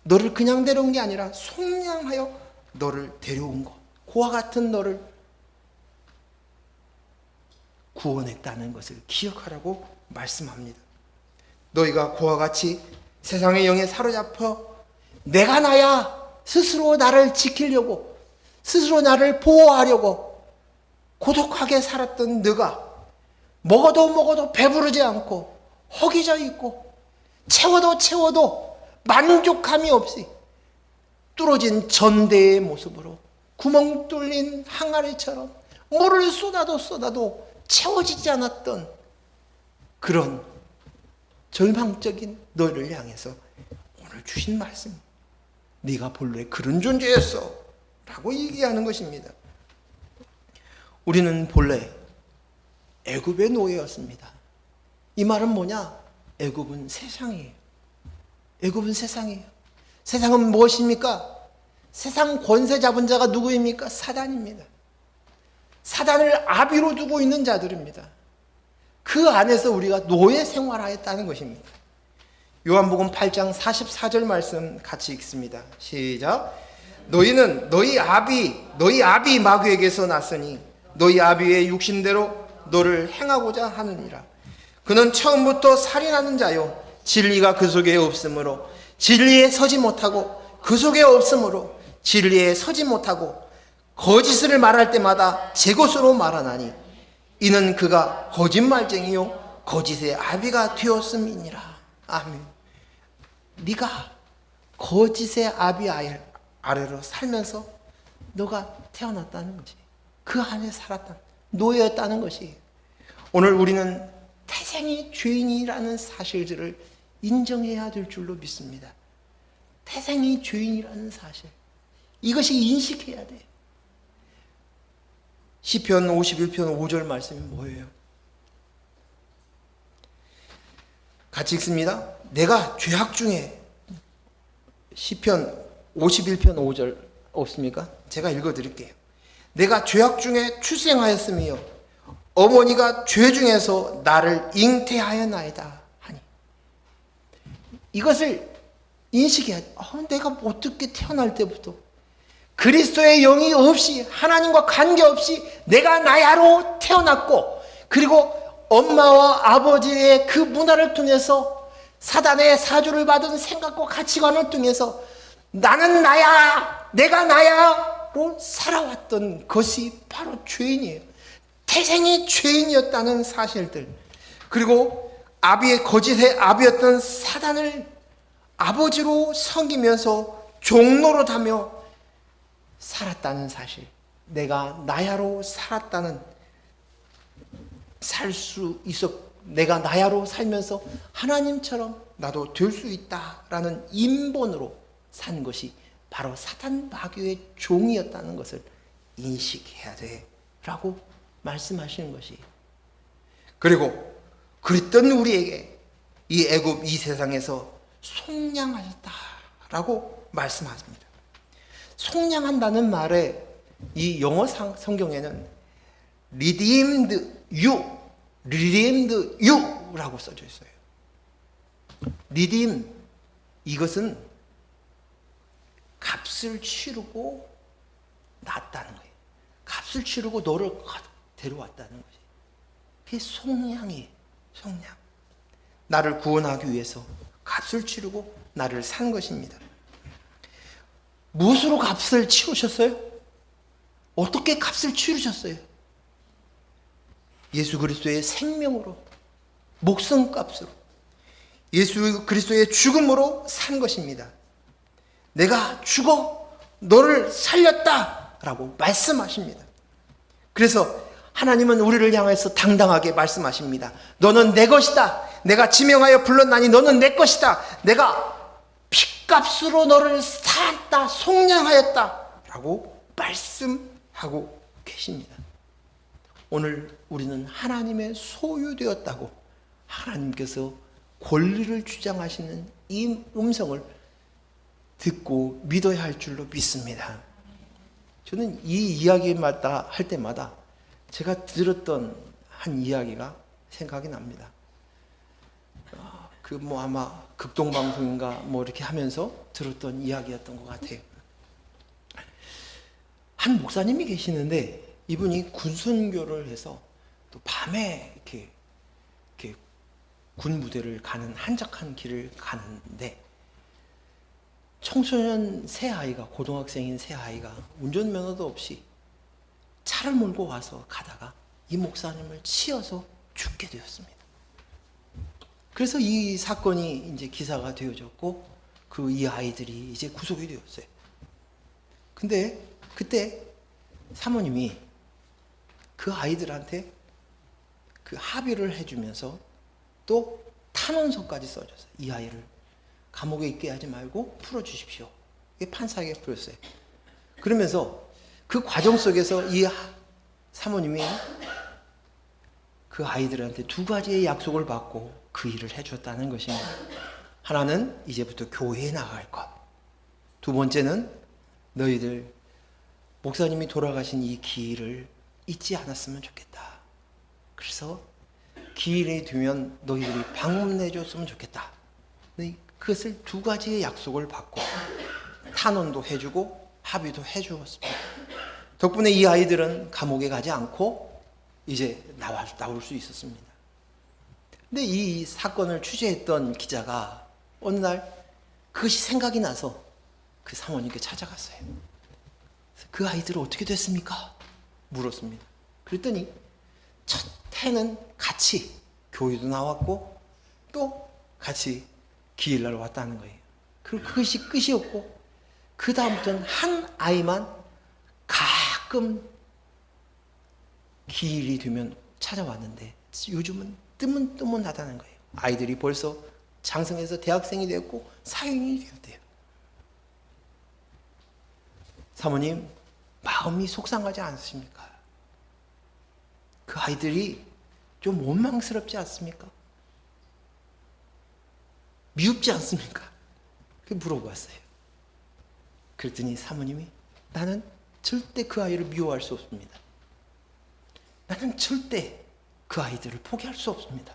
너를 그냥 데려온 게 아니라 속량하여 너를 데려온 것, 고와 같은 너를 구원했다는 것을 기억하라고 말씀합니다. 너희가 고와 같이 세상의 영에 사로잡혀 내가 나야, 스스로 나를 지키려고, 스스로 나를 보호하려고 고독하게 살았던 너가 먹어도 배부르지 않고 허기져 있고 채워도 만족함이 없이 뚫어진 전대의 모습으로 구멍 뚫린 항아리처럼 물을 쏟아도 채워지지 않았던 그런 절망적인 너를 향해서 오늘 주신 말씀, 네가 본래 그런 존재였어 라고 얘기하는 것입니다. 우리는 본래 애굽의 노예였습니다. 이 말은 뭐냐? 애굽은 세상이에요. 애굽은 세상이에요. 세상은 무엇입니까? 세상 권세 잡은 자가 누구입니까? 사단입니다. 사단을 아비로 두고 있는 자들입니다. 그 안에서 우리가 노예 생활하였다는 것입니다. 요한복음 8장 44절 말씀 같이 읽습니다. 시작. 너희는 너희 아비 마귀에게서 났으니 너희 아비의 육신대로 너를 행하고자 하느니라. 그는 처음부터 살인하는 자요 진리가 그 속에 없으므로 진리에 서지 못하고 그 속에 없으므로 진리에 서지 못하고 거짓을 말할 때마다 제 것으로 말하나니 이는 그가 거짓말쟁이요 거짓의 아비가 되었음이니라. 아멘. 네가 거짓의 아비 아래로 살면서 너가 태어났다는 거지. 그 안에 살았다. 노예였다는 것이. 오늘 우리는 태생이 죄인이라는 사실들을 인정해야 될 줄로 믿습니다. 태생이 죄인이라는 사실. 이것이 인식해야 돼. 시편 51편 5절 말씀이 뭐예요? 같이 읽습니다. 내가 죄악 중에 시편 51편 5절 없습니까? 제가 읽어드릴게요. 내가 죄악 중에 출생하였으며 어머니가 죄 중에서 나를 잉태하였나이다 하니 이것을 인식해야 돼. 내가 어떻게 태어날 때부터 그리스도의 영이 없이 하나님과 관계없이 내가 나야로 태어났고 그리고 엄마와 아버지의 그 문화를 통해서 사단의 사주를 받은 생각과 가치관을 통해서 나는 나야 내가 나야로 살아왔던 것이 바로 죄인이에요. 태생의 죄인이었다는 사실들 그리고 아비의 거짓의 아비였던 사단을 아버지로 섬기면서 종노릇하며 살았다는 사실 내가 나야로 살았다는 살 수 있었 내가 나야로 살면서 하나님처럼 나도 될 수 있다라는 인본으로 산 것이 바로 사탄 마귀의 종이었다는 것을 인식해야 돼 라고 말씀하시는 것이 그리고 그랬던 우리에게 이 애굽 이 세상에서 속량하셨다라고 말씀하십니다. 속량한다는 말에 이 영어 성경에는 redeemed you라고 써져 있어요. redeem 이것은 값을 치르고 났다는 거예요. 값을 치르고 너를 데려왔다는 거지. 그게 속량이에요. 속량. 나를 구원하기 위해서 값을 치르고 나를 산 것입니다. 무엇으로 값을 치르셨어요? 어떻게 값을 치르셨어요? 예수 그리스도의 생명으로, 목숨값으로, 예수 그리스도의 죽음으로 산 것입니다. 내가 죽어 너를 살렸다라고 말씀하십니다. 그래서 하나님은 우리를 향해서 당당하게 말씀하십니다. 너는 내 것이다. 내가 지명하여 불렀나니 너는 내 것이다. 내가 핏값으로 너를 샀다, 속량하였다 라고 말씀하고 계십니다. 오늘 우리는 하나님의 소유되었다고 하나님께서 권리를 주장하시는 이 음성을 듣고 믿어야 할 줄로 믿습니다. 저는 이 이야기마다 할 때마다 제가 들었던 한 이야기가 생각이 납니다. 아마 극동방송인가 이렇게 하면서 들었던 이야기였던 것 같아요. 한 목사님이 계시는데 이분이 군선교를 해서 또 밤에 이렇게 군 무대를 가는 한적한 길을 가는데 청소년 새 아이가 고등학생인 새 아이가 운전면허도 없이 차를 몰고 와서 가다가 이 목사님을 치여서 죽게 되었습니다. 그래서 이 사건이 이제 기사가 되어졌고 이 아이들이 이제 구속이 되었어요. 근데 그때 사모님이 그 아이들한테 그 합의를 해주면서 또 탄원서까지 써줬어요. 이 아이를 감옥에 있게 하지 말고 풀어주십시오. 이게 판사에게 보였어요. 그러면서 그 과정 속에서 이 사모님이 그 아이들한테 두 가지의 약속을 받고 그 일을 해줬다는 것입니다. 하나는 이제부터 교회에 나갈 것. 두 번째는 너희들 목사님이 돌아가신 이 기일을 잊지 않았으면 좋겠다. 그래서 기일이 되면 너희들이 방문해 줬으면 좋겠다. 그것을 두 가지의 약속을 받고 탄원도 해주고 합의도 해주었습니다. 덕분에 이 아이들은 감옥에 가지 않고 이제 나올 수 있었습니다. 근데 이 사건을 취재했던 기자가 어느 날 그것이 생각이 나서 그 사모님께 찾아갔어요. 그 아이들은 어떻게 됐습니까? 물었습니다. 그랬더니 첫 해는 같이 교회도 나왔고 또 같이 기일날 왔다는 거예요. 그리고 그것이 끝이었고 그 다음부터는 한 아이만 가끔 기일이 되면 찾아왔는데 요즘은 뜨문뜨문하다는 거예요. 아이들이 벌써 장성해서 대학생이 됐고 사회인이 되었대요. 사모님 마음이 속상하지 않으십니까? 그 아이들이 좀 원망스럽지 않습니까? 미흡지 않습니까? 그렇게 물어봤어요. 그랬더니 사모님이 나는 절대 그 아이를 미워할 수 없습니다. 나는 절대 그 아이들을 포기할 수 없습니다.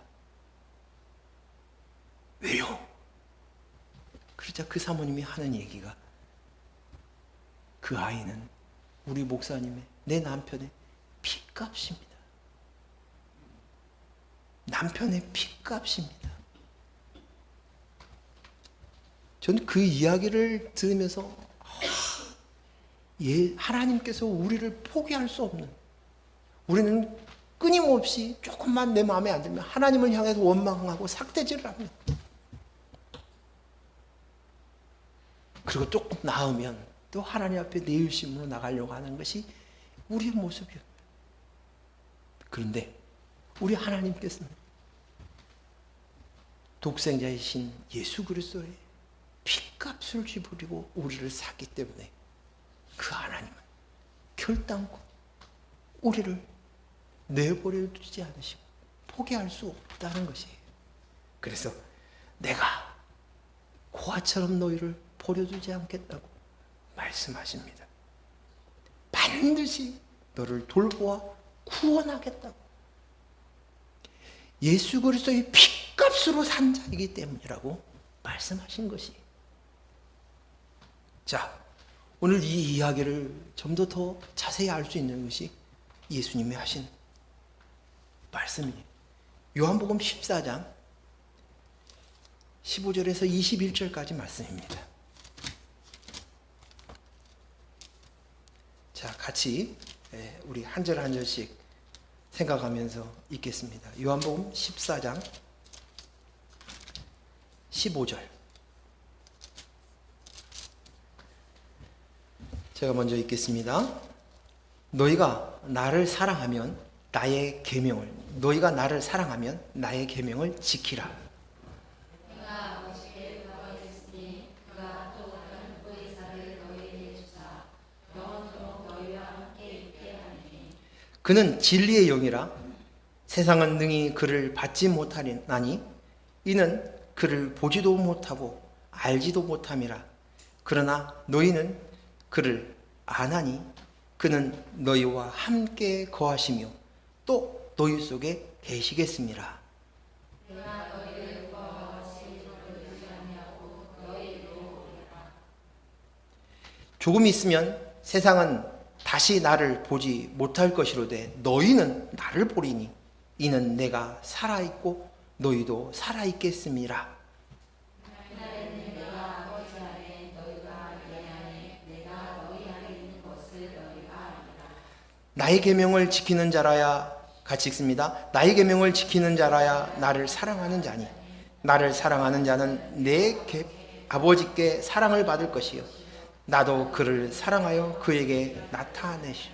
왜요? 그러자 그 사모님이 하는 얘기가 그 아이는 우리 목사님의 내 남편의 피값입니다. 남편의 피값입니다. 저는 그 이야기를 들으면서 하나님께서 우리를 포기할 수 없는, 우리는 끊임없이 조금만 내 마음에 안 들면 하나님을 향해서 원망하고 삭대질을 합니다. 그리고 조금 나으면 또 하나님 앞에 내 열심으로 나가려고 하는 것이 우리의 모습이에요. 그런데 우리 하나님께서는 독생자이신 예수 그리스도의 피값을 지불이고 우리를 샀기 때문에 그 하나님은 결단코 우리를 내버려 두지 않으시고 포기할 수 없다는 것이에요. 그래서 내가 고아처럼 너희를 버려두지 않겠다고 말씀하십니다. 반드시 너를 돌보아 구원하겠다고. 예수 그리스도의 피값으로 산 자이기 때문이라고 말씀하신 것이에요. 자, 오늘 이 이야기를 좀 더 자세히 알 수 있는 것이 예수님이 하신 말씀이에요. 요한복음 14장 15절에서 21절까지 말씀입니다. 자, 같이 우리 한 절 한 절씩 생각하면서 읽겠습니다. 요한복음 14장 15절. 제가 먼저 읽겠습니다. 너희가 나를 사랑하면 나의 계명을 지키라. 그는 진리의 영이라 세상은 능히 그를 받지 못하나니 이는 그를 보지도 못하고 알지도 못함이라. 그러나 너희는 그를 아나니 그는 너희와 함께 거하시며 또 너희 속에 계시겠습니다. 조금 있으면 세상은 다시 나를 보지 못할 것이로되 너희는 나를 보리니 이는 내가 살아있고 너희도 살아있겠음이라. 나의 계명을 지키는 자라야, 같이 읽습니다. 나의 계명을 지키는 자라야 나를 사랑하는 자니 나를 사랑하는 자는 내 아버지께 사랑을 받을 것이요 나도 그를 사랑하여 그에게 나타내시.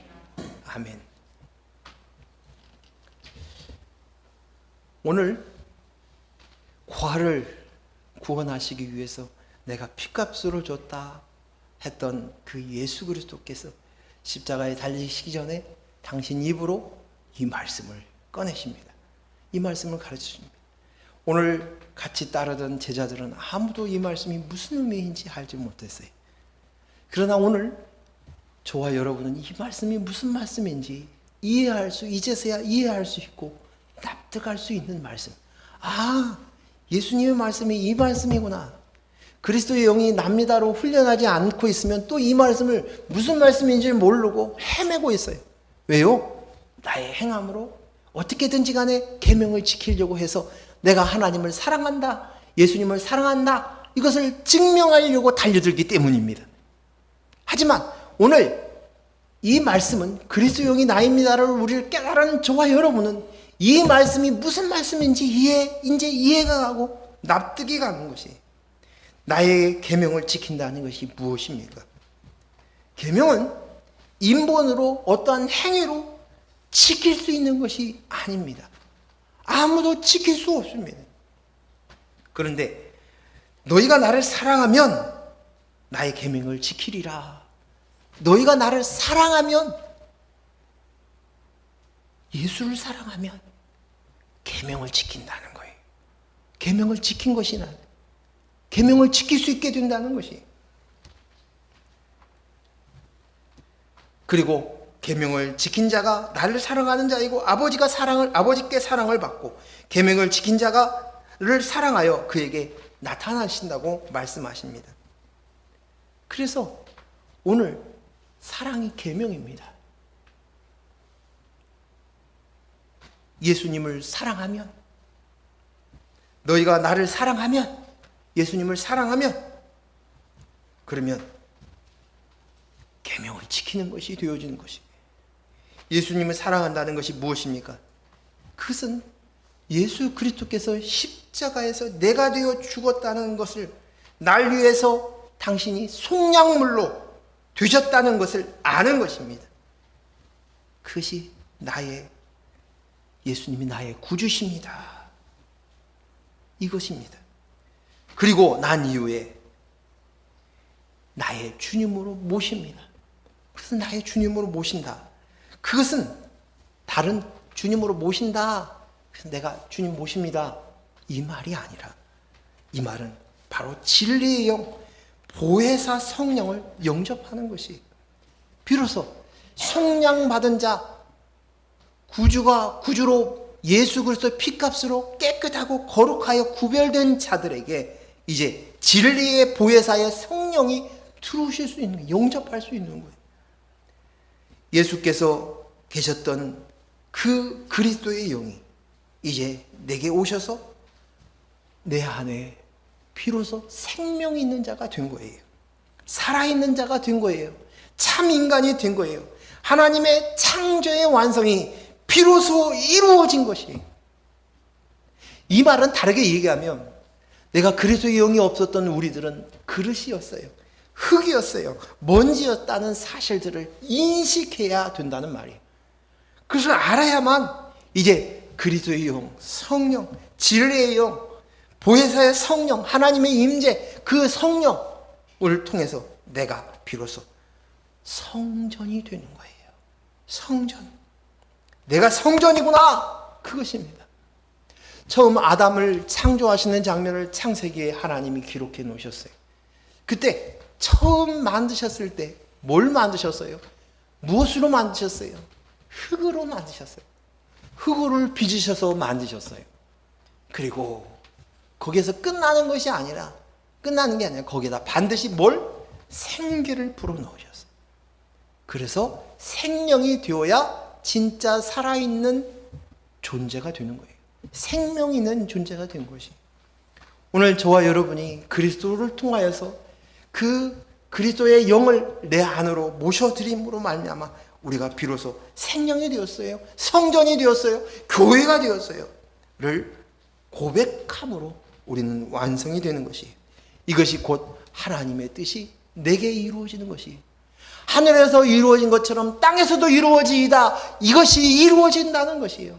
아멘. 오늘 고아를 구원하시기 위해서 내가 피값으로 줬다 했던 그 예수 그리스도께서 십자가에 달리시기 전에 당신 입으로 이 말씀을 꺼내십니다. 이 말씀을 가르치십니다. 오늘 같이 따르던 제자들은 아무도 이 말씀이 무슨 의미인지 알지 못했어요. 그러나 오늘 저와 여러분은 이 말씀이 무슨 말씀인지 이제서야 이해할 수 있고 납득할 수 있는 말씀. 아, 예수님의 말씀이 이 말씀이구나. 그리스도의 영이 납니다로 훈련하지 않고 있으면 또 이 말씀을 무슨 말씀인지 모르고 헤매고 있어요. 왜요? 나의 행함으로 어떻게든지 간에 계명을 지키려고 해서 내가 하나님을 사랑한다, 예수님을 사랑한다, 이것을 증명하려고 달려들기 때문입니다. 하지만 오늘 이 말씀은 그리스도 영이 나입니다를 우리를 깨달은 저와 여러분은 이 말씀이 무슨 말씀인지 이제 이해가 가고 납득이 가는 것이, 나의 계명을 지킨다는 것이 무엇입니까? 계명은 인본으로 어떠한 행위로 지킬 수 있는 것이 아닙니다. 아무도 지킬 수 없습니다. 그런데 너희가 나를 사랑하면 나의 계명을 지키리라. 너희가 나를 사랑하면, 예수를 사랑하면 계명을 지킨다는 거예요. 계명을 지킨 것이 나, 계명을 지킬 수 있게 된다는 것이. 그리고 계명을 지킨 자가 나를 사랑하는 자이고 아버지께 사랑을 받고 계명을 지킨 자가를 사랑하여 그에게 나타나신다고 말씀하십니다. 그래서 오늘 사랑이 계명입니다. 예수님을 사랑하면, 너희가 나를 사랑하면, 예수님을 사랑하면, 그러면 계명을 지키는 것이 되어지는 것입니다. 예수님을 사랑한다는 것이 무엇입니까? 그것은 예수 그리스도께서 십자가에서 내가 되어 죽었다는 것을, 날 위해서 당신이 속량물로 되셨다는 것을 아는 것입니다. 그것이 예수님이 나의 구주십니다. 이것입니다. 그리고 난 이후에 나의 주님으로 모십니다. 그것은 나의 주님으로 모신다. 그것은 다른 주님으로 모신다, 그래서 내가 주님 모십니다, 이 말이 아니라, 이 말은 바로 진리의 영, 보혜사 성령을 영접하는 것이, 비로소 속량받은 자, 구주로 예수 그리스도의 피값으로 깨끗하고 거룩하여 구별된 자들에게 이제 진리의 보혜사의 성령이 들어오실 수 있는, 영접할 수 있는 거예요. 예수께서 계셨던 그 그리스도의 영이 이제 내게 오셔서 내 안에 비로소 생명이 있는 자가 된 거예요. 살아있는 자가 된 거예요. 참 인간이 된 거예요. 하나님의 창조의 완성이 비로소 이루어진 것이에요. 이 말은 다르게 얘기하면, 내가 그리스도의 영이 없었던 우리들은 그릇이었어요. 흙이었어요. 먼지였다는 사실들을 인식해야 된다는 말이에요. 그것을 알아야만 이제 그리스도의 영, 성령, 진리의 영, 보혜사의 성령, 하나님의 임재, 그 성령을 통해서 내가 비로소 성전이 되는 거예요. 성전. 내가 성전이구나. 그것입니다. 처음 아담을 창조하시는 장면을 창세기에 하나님이 기록해 놓으셨어요. 그때 처음 만드셨을 때 뭘 만드셨어요? 무엇으로 만드셨어요? 흙으로 만드셨어요. 흙을 빚으셔서 만드셨어요. 그리고 거기에서 끝나는 게 아니라 거기에다 반드시 생기를 불어넣으셨어요. 그래서 생명이 되어야 진짜 살아있는 존재가 되는 거예요. 생명 있는 존재가 된 것이. 오늘 저와 여러분이 그리스도를 통하여서 그 그리스도의 영을 내 안으로 모셔드림으로 말미암아 우리가 비로소 생명이 되었어요. 성전이 되었어요. 교회가 되었어요. 를 고백함으로 우리는 완성이 되는 것이에요. 이것이 곧 하나님의 뜻이 내게 이루어지는 것이에요. 하늘에서 이루어진 것처럼 땅에서도 이루어지이다. 이것이 이루어진다는 것이에요.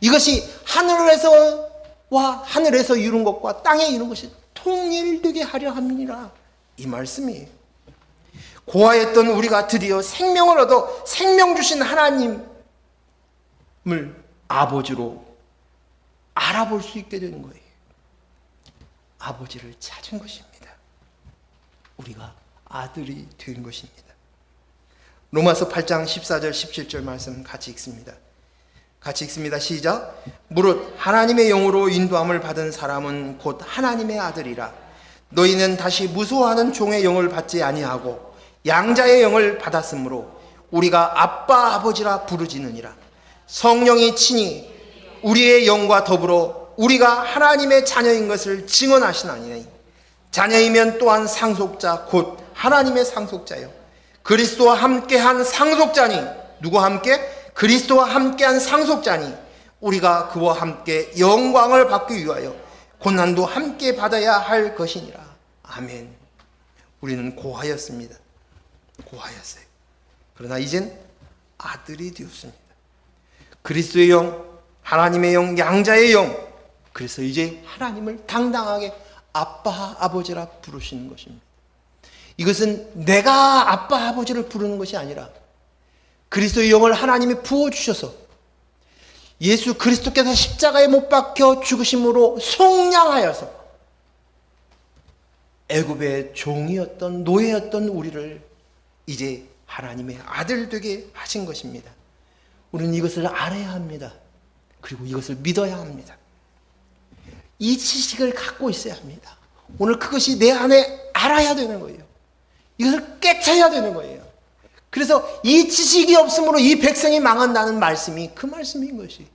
이것이 하늘에서 이룬 것과 땅에 이룬 것이 통일되게 하려 함이라. 이 말씀이에요. 고아였던 우리가 드디어 생명을 얻어 생명 주신 하나님을 아버지로 알아볼 수 있게 되는 거예요. 아버지를 찾은 것입니다. 우리가 아들이 된 것입니다. 로마서 8장 14절 17절 말씀 같이 읽습니다. 같이 읽습니다. 시작. 무릇 하나님의 영으로 인도함을 받은 사람은 곧 하나님의 아들이라. 너희는 다시 무소하는 종의 영을 받지 아니하고 양자의 영을 받았으므로 우리가 아빠 아버지라 부르짖느니라. 성령이 친히 우리의 영과 더불어 우리가 하나님의 자녀인 것을 증언하시나니 자녀이면 또한 상속자 곧 하나님의 상속자요 그리스도와 함께한 상속자니 누구와 함께? 그리스도와 함께한 상속자니 우리가 그와 함께 영광을 받기 위하여 고난도 함께 받아야 할 것이니라. 아멘. 우리는 고하였습니다. 고하였어요. 그러나 이젠 아들이 되었습니다. 그리스도의 영, 하나님의 영, 양자의 영. 그래서 이제 하나님을 당당하게 아빠, 아버지라 부르시는 것입니다. 이것은 내가 아빠, 아버지를 부르는 것이 아니라 그리스도의 영을 하나님이 부어주셔서 예수 그리스도께서 십자가에 못 박혀 죽으심으로 속량하여서 애굽의 종이었던 노예였던 우리를 이제 하나님의 아들 되게 하신 것입니다. 우리는 이것을 알아야 합니다. 그리고 이것을 믿어야 합니다. 이 지식을 갖고 있어야 합니다. 오늘 그것이 내 안에 알아야 되는 거예요. 이것을 깨쳐야 되는 거예요. 그래서 이 지식이 없으므로 이 백성이 망한다는 말씀이 그 말씀인 것이.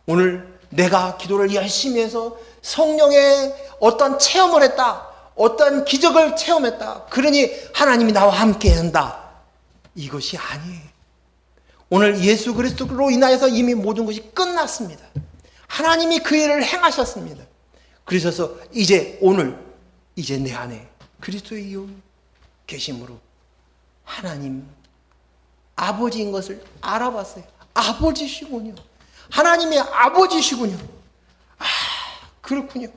오늘 내가 기도를 열심히 해서 성령의 어떤 체험을 했다. 어떤 기적을 체험했다. 그러니 하나님이 나와 함께 한다. 이것이 아니에요. 오늘 예수 그리스도로 인하여서 이미 모든 것이 끝났습니다. 하나님이 그 일을 행하셨습니다. 그러셔서 이제 오늘 이제 내 안에 그리스도의 영 계심으로 하나님 아버지인 것을 알아봤어요. 아버지시군요. 하나님의 아버지시군요. 아, 그렇군요.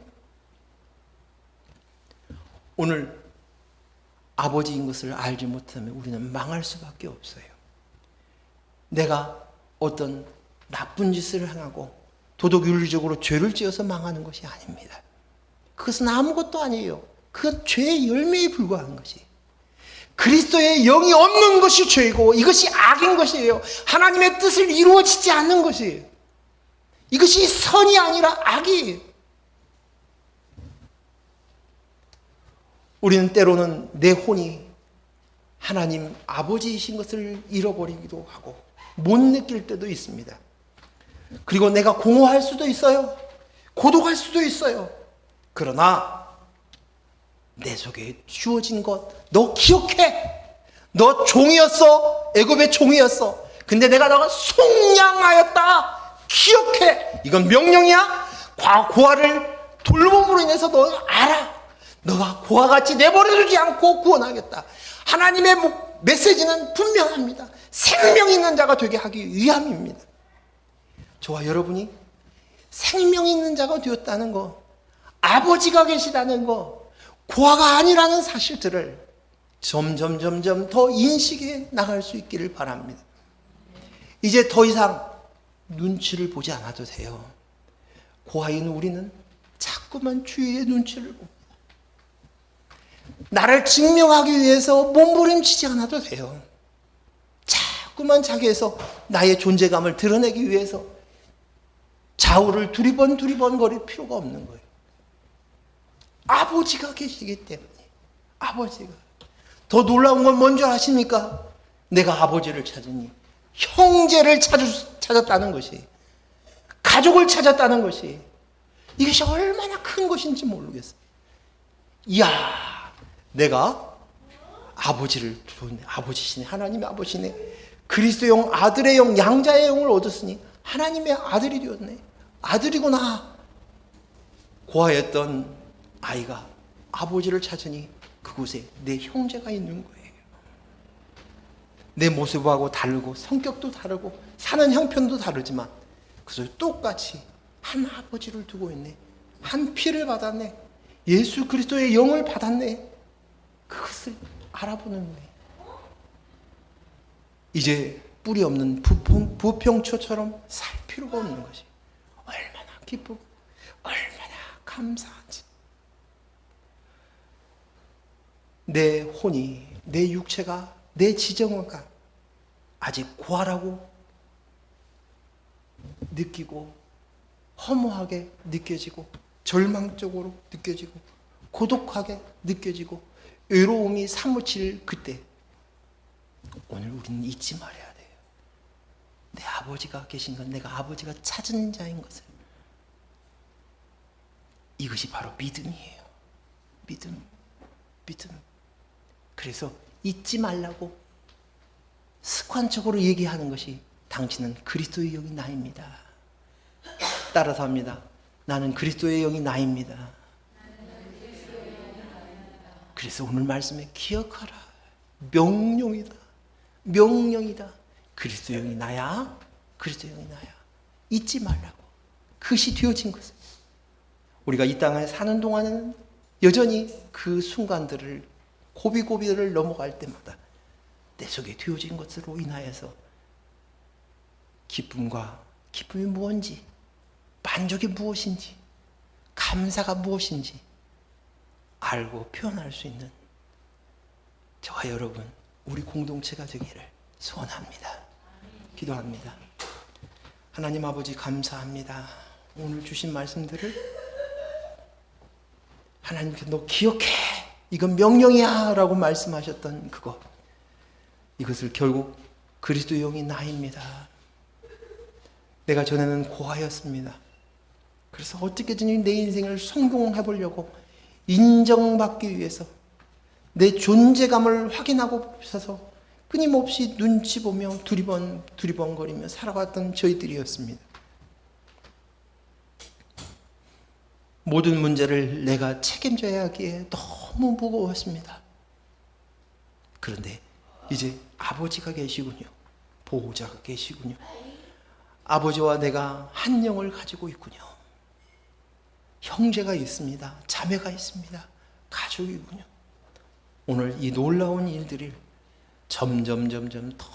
오늘 아버지인 것을 알지 못하면 우리는 망할 수밖에 없어요. 내가 어떤 나쁜 짓을 행하고 도덕윤리적으로 죄를 지어서 망하는 것이 아닙니다. 그것은 아무것도 아니에요. 그건 죄의 열매에 불과한 것이. 그리스도의 영이 없는 것이 죄이고 이것이 악인 것이에요. 하나님의 뜻을 이루어지지 않는 것이에요. 이것이 선이 아니라 악이에요. 우리는 때로는 내 혼이 하나님 아버지이신 것을 잃어버리기도 하고 못 느낄 때도 있습니다. 그리고 내가 공허할 수도 있어요. 고독할 수도 있어요. 그러나 내 속에 주어진 것 너 기억해. 너 종이었어. 애굽의 종이었어. 근데 내가 너가 속량하였다. 기억해. 이건 명령이야. 고아를 돌봄으로 인해서 너 알아. 너가 고아같이 내버려두지 않고 구원하겠다. 하나님의 메시지는 분명합니다. 생명 있는 자가 되게 하기 위함입니다. 저와 여러분이 생명 있는 자가 되었다는 거, 아버지가 계시다는 거, 고아가 아니라는 사실들을 점점 더 인식해 나갈 수 있기를 바랍니다. 이제 더 이상 눈치를 보지 않아도 돼요. 고아인 우리는 자꾸만 주위의 눈치를 봅니다. 나를 증명하기 위해서 몸부림치지 않아도 돼요. 자꾸만 자기에서 나의 존재감을 드러내기 위해서 좌우를 두리번 거릴 필요가 없는 거예요. 아버지가 계시기 때문에. 아버지가. 더 놀라운 건 뭔 줄 아십니까? 내가 아버지를 찾으니 형제를 찾았다는 것이, 가족을 찾았다는 것이, 이것이 얼마나 큰 것인지 모르겠어요. 이야, 내가 아버지를 두었네. 아버지시네. 하나님의 아버지네. 그리스도의 영, 아들의 영, 양자의 영을 얻었으니 하나님의 아들이 되었네. 아들이구나. 고아였던 아이가 아버지를 찾으니 그곳에 내 형제가 있는 거예요. 내 모습하고 다르고 성격도 다르고 사는 형편도 다르지만 그래서 똑같이 한 아버지를 두고 있네. 한 피를 받았네. 예수 그리스도의 영을 받았네. 그것을 알아보는 거예요. 이제 뿌리 없는 부평초처럼 살 필요가 없는 것이 얼마나 기쁘고 얼마나 감사한지. 내 혼이, 내 육체가, 내 지정어가 아직 고아라고 느끼고 허무하게 느껴지고 절망적으로 느껴지고 고독하게 느껴지고 외로움이 사무칠 그때, 오늘 우리는 잊지 말아야 돼요. 내 아버지가 계신 건, 내가 아버지가 찾은 자인 것을. 이것이 바로 믿음이에요. 믿음. 그래서 잊지 말라고 습관적으로 얘기하는 것이, 당신은 그리스도의 영이 나입니다. 따라서 합니다. 나는 그리스도의 영이 나입니다. 그래서 오늘 말씀에 기억하라. 명령이다. 그리스도의 영이 나야. 그리스도의 영이 나야. 잊지 말라고. 그것이 되어진 것을. 우리가 이 땅에 사는 동안에는 여전히 그 순간들을, 고비고비를 넘어갈 때마다 내 속에 되어진 것으로 인하여서 기쁨이 무엇인지, 만족이 무엇인지, 감사가 무엇인지 알고 표현할 수 있는 저와 여러분, 우리 공동체가 되기를 소원합니다. 기도합니다. 하나님 아버지, 감사합니다. 오늘 주신 말씀들을 하나님께서 너 기억해, 이건 명령이야 라고 말씀하셨던 그것, 이것을 결국 그리스도의 영이 나입니다. 내가 전에는 고아였습니다. 그래서 어떻게든 내 인생을 성공해 보려고, 인정받기 위해서 내 존재감을 확인하고 싶어서 끊임없이 눈치 보며 두리번거리며 살아왔던 저희들이었습니다. 모든 문제를 내가 책임져야 하기에 너무 무거웠습니다. 그런데 이제 아버지가 계시군요. 보호자가 계시군요. 아버지와 내가 한 영을 가지고 있군요. 형제가 있습니다. 자매가 있습니다. 가족이군요. 오늘 이 놀라운 일들이 점점 더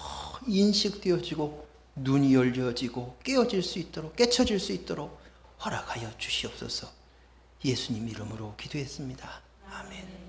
인식되어지고 눈이 열려지고 깨쳐질 수 있도록 허락하여 주시옵소서. 예수님 이름으로 기도했습니다. 아멘.